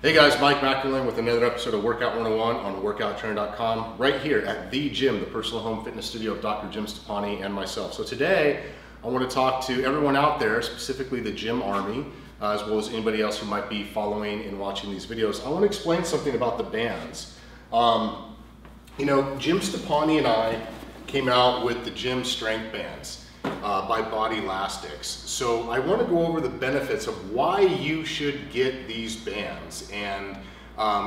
Hey guys, Mike Mackerlin with another episode of Workout 101 on workouttrainer.com, right here at The Gym, the personal home fitness studio of Dr. Jim Stoppani and myself. So today, I want to talk to everyone out there, specifically the gym army, as well as anybody else who might be following and watching these videos. I want to explain something about the bands. You know, Jim Stoppani and I came out with the JYM Strength Bands by Body Elastics. So I want to go over the benefits of why you should get these bands and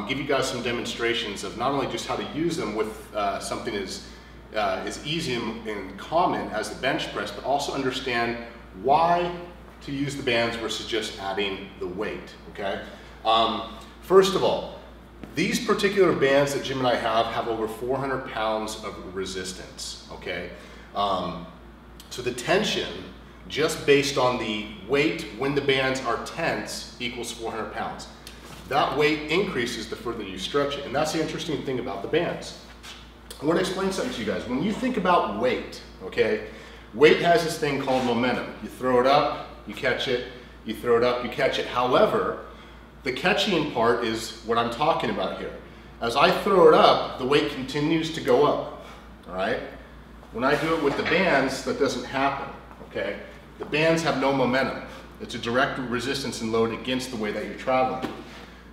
give you guys some demonstrations of not only just how to use them with something as easy and common as the bench press, but also understand why to use the bands versus just adding the weight, okay? First of all, these particular bands that Jim and I have over 400 pounds of resistance, okay? So the tension, just based on the weight when the bands are tense, equals 400 pounds. That weight increases the further you stretch it, and that's the interesting thing about the bands. I want to explain something to you guys. When you think about weight, okay, weight has this thing called momentum. You throw it up, you catch it, you throw it up, you catch it. However, the catching part is what I'm talking about here. As I throw it up, the weight continues to go up, all right? When I do it with the bands, that doesn't happen, okay? The bands have no momentum. It's a direct resistance and load against the way that you're traveling.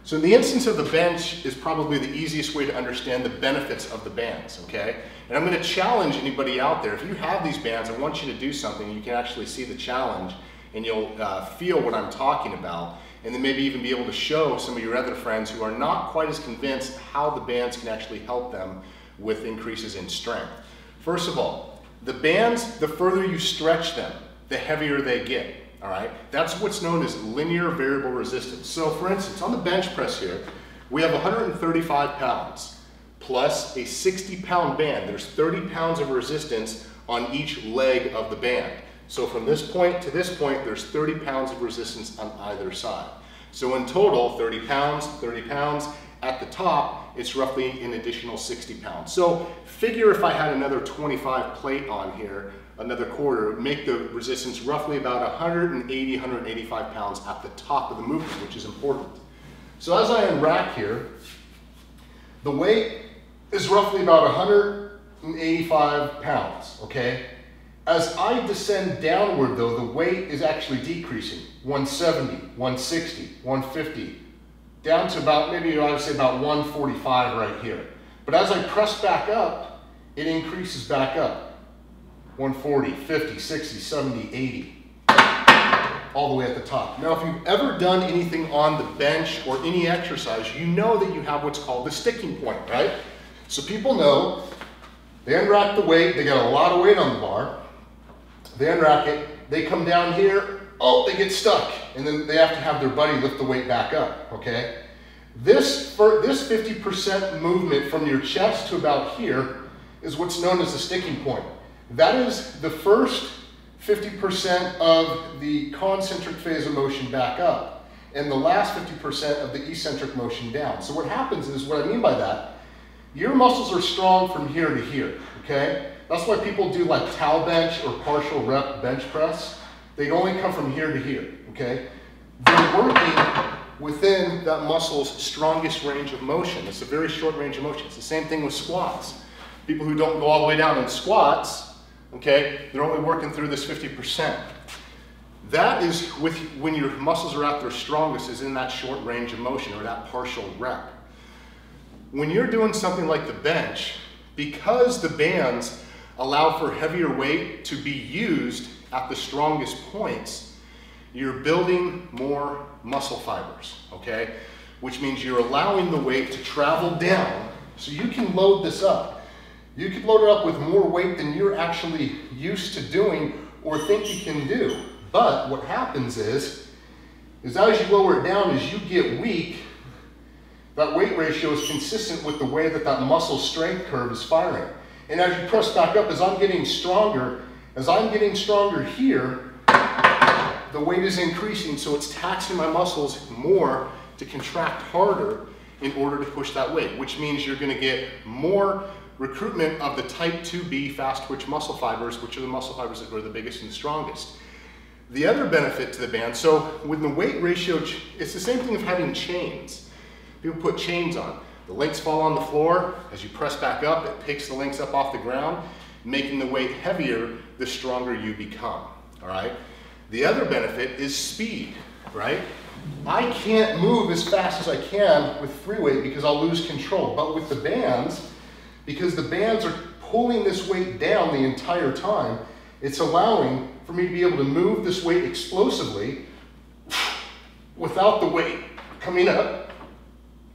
So in the instance of the bench is probably the easiest way to understand the benefits of the bands, okay? And I'm gonna challenge anybody out there. If you have these bands, I want you to do something. You can actually see the challenge and you'll feel what I'm talking about. And then maybe even be able to show some of your other friends who are not quite as convinced how the bands can actually help them with increases in strength. First of all, the bands, the further you stretch them, the heavier they get, all right? That's what's known as linear variable resistance. So for instance, on the bench press here, we have 135 pounds plus a 60-pound band. There's 30 pounds of resistance on each leg of the band. So from this point to this point, there's 30 pounds of resistance on either side. So in total, 30 pounds, 30 pounds. At the top, it's roughly an additional 60 pounds. So figure if I had another 25 plate on here, another quarter, make the resistance roughly about 180, 185 pounds at the top of the movement, which is important. So as I unrack here, the weight is roughly about 185 pounds, okay? As I descend downward though, the weight is actually decreasing. 170, 160, 150, down to about, maybe I would say about 145 right here. But as I press back up, it increases back up. 140, 50, 60, 70, 80, all the way at the top. Now, if you've ever done anything on the bench or any exercise, you know that you have what's called the sticking point, right? So people know, they unrack the weight, they got a lot of weight on the bar, they unrack it, they come down here, oh, they get stuck, and then they have to have their buddy lift the weight back up, okay? This 50% movement from your chest to about here is what's known as the sticking point. That is the first 50% of the concentric phase of motion back up, and the last 50% of the eccentric motion down. So what happens is, what I mean by that, your muscles are strong from here to here, okay? That's why people do like towel bench or partial rep bench press. They only come from here to here, okay? They're working within that muscle's strongest range of motion. It's a very short range of motion. It's the same thing with squats. People who don't go all the way down in squats, okay, they're only working through this 50%. That is when your muscles are at their strongest, is in that short range of motion or that partial rep. When you're doing something like the bench, because the bands allow for heavier weight to be used at the strongest points, you're building more muscle fibers, okay? Which means you're allowing the weight to travel down, so you can load this up. You can load it up with more weight than you're actually used to doing or think you can do. But what happens is as you lower it down, as you get weak, that weight ratio is consistent with the way that that muscle strength curve is firing. And as you press back up, as I'm getting stronger here, the weight is increasing, so it's taxing my muscles more to contract harder in order to push that weight, which means you're gonna get more recruitment of the type 2B fast twitch muscle fibers, which are the muscle fibers that are the biggest and strongest. The other benefit to the band, so with the weight ratio, it's the same thing of having chains. People put chains on. The links fall on the floor. As you press back up, it picks the links up off the ground, making the weight heavier the stronger you become, all right? The other benefit is speed, right? I can't move as fast as I can with free weight because I'll lose control. But with the bands, because the bands are pulling this weight down the entire time, it's allowing for me to be able to move this weight explosively without the weight coming up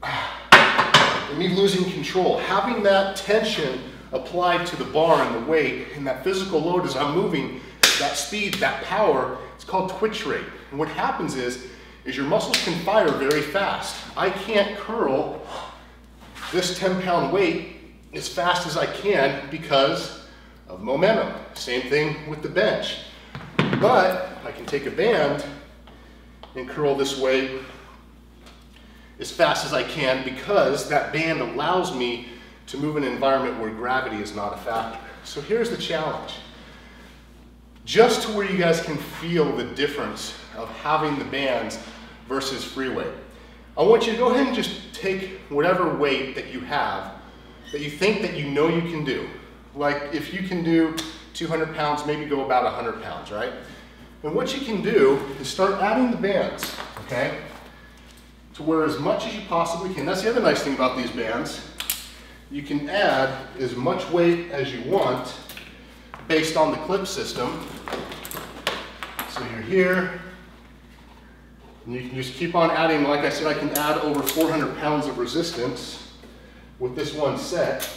and me losing control. Having that tension applied to the bar and the weight and that physical load as I'm moving, that speed, that power, it's called twitch rate. And what happens is your muscles can fire very fast. I can't curl this 10-pound weight as fast as I can because of momentum. Same thing with the bench. But I can take a band and curl this weight as fast as I can because that band allows me to move in an environment where gravity is not a factor. So here's the challenge. Just to where you guys can feel the difference of having the bands versus free weight, I want you to go ahead and just take whatever weight that you have that you think that you know you can do. Like if you can do 200 pounds, maybe go about 100 pounds, right? And what you can do is start adding the bands, okay? To where as much as you possibly can. That's the other nice thing about these bands. You can add as much weight as you want based on the clip system. So you're here, and you can just keep on adding. Like I said, I can add over 400 pounds of resistance with this one set.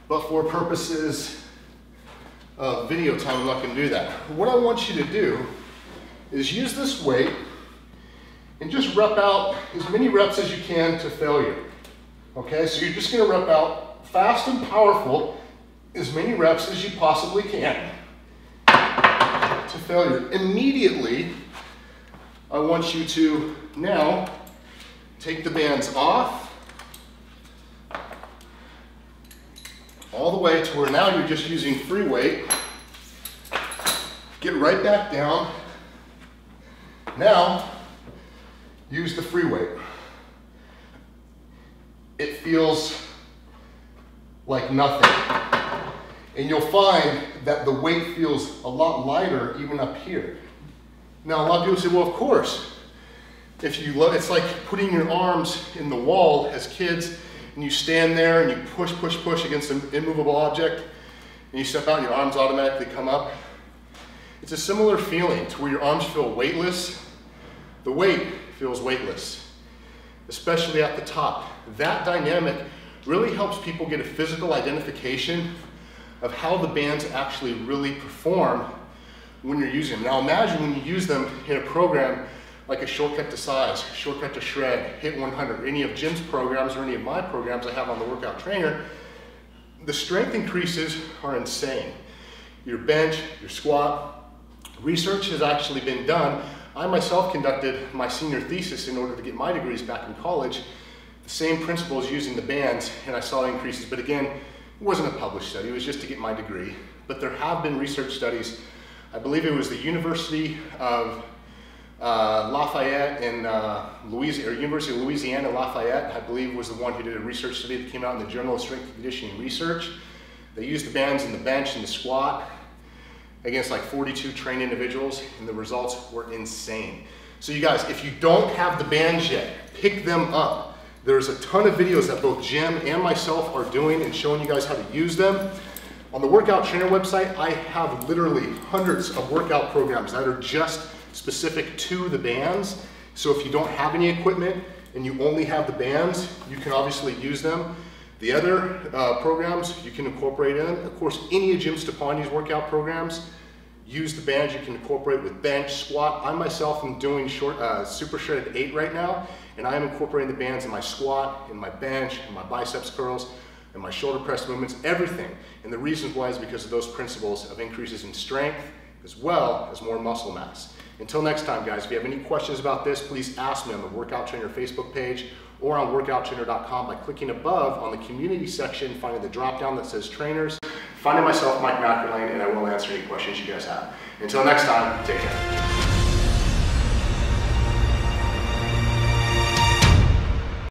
But for purposes of video time, I'm not going to do that. What I want you to do is use this weight and just rep out as many reps as you can to failure. Okay, so you're just going to rep out fast and powerful as many reps as you possibly can to failure. Immediately, I want you to now take the bands off all the way to where now you're just using free weight. Get right back down. Now, use the free weight. It feels like nothing. And you'll find that the weight feels a lot lighter even up here. Now, a lot of people say, well, of course, if you look, it's like putting your arms in the wall as kids, and you stand there and you push, push, push against an immovable object, and you step out and your arms automatically come up. It's a similar feeling to where your arms feel weightless. The weight feels weightless, especially at the top. That dynamic really helps people get a physical identification of how the bands actually really perform when you're using them. Now imagine when you use them in a program like a Shortcut to Size, Shortcut to Shred, Hit 100, any of Jim's programs or any of my programs I have on the Workout Trainer, the strength increases are insane. Your bench, your squat, research has actually been done. I myself conducted my senior thesis in order to get my degrees back in college. The same principles using the bands, and I saw increases, but again, it wasn't a published study, it was just to get my degree. But there have been research studies. I believe it was the University of Lafayette in University of Louisiana Lafayette, I believe, was the one who did a research study that came out in the Journal of Strength and Conditioning Research. They used the bands in the bench and the squat against like 42 trained individuals, and the results were insane. So you guys, if you don't have the bands yet, pick them up. There's a ton of videos that both Jim and myself are doing and showing you guys how to use them. On the Workout Trainer website, I have literally hundreds of workout programs that are just specific to the bands. So if you don't have any equipment and you only have the bands, you can obviously use them. The other programs you can incorporate in. Of course, any of Jim Stepani's workout programs, use the bands you can incorporate with bench, squat. I myself am doing super shredded 8 right now, and I am incorporating the bands in my squat, in my bench, in my biceps curls, and my shoulder press movements, everything. And the reasons why is because of those principles of increases in strength as well as more muscle mass. Until next time, guys, if you have any questions about this, please ask me on the Workout Trainer Facebook page or on workouttrainer.com by clicking above on the community section, finding the drop down that says trainers, finding myself, Mike McErlane, and I will answer any questions you guys have. Until next time, take care.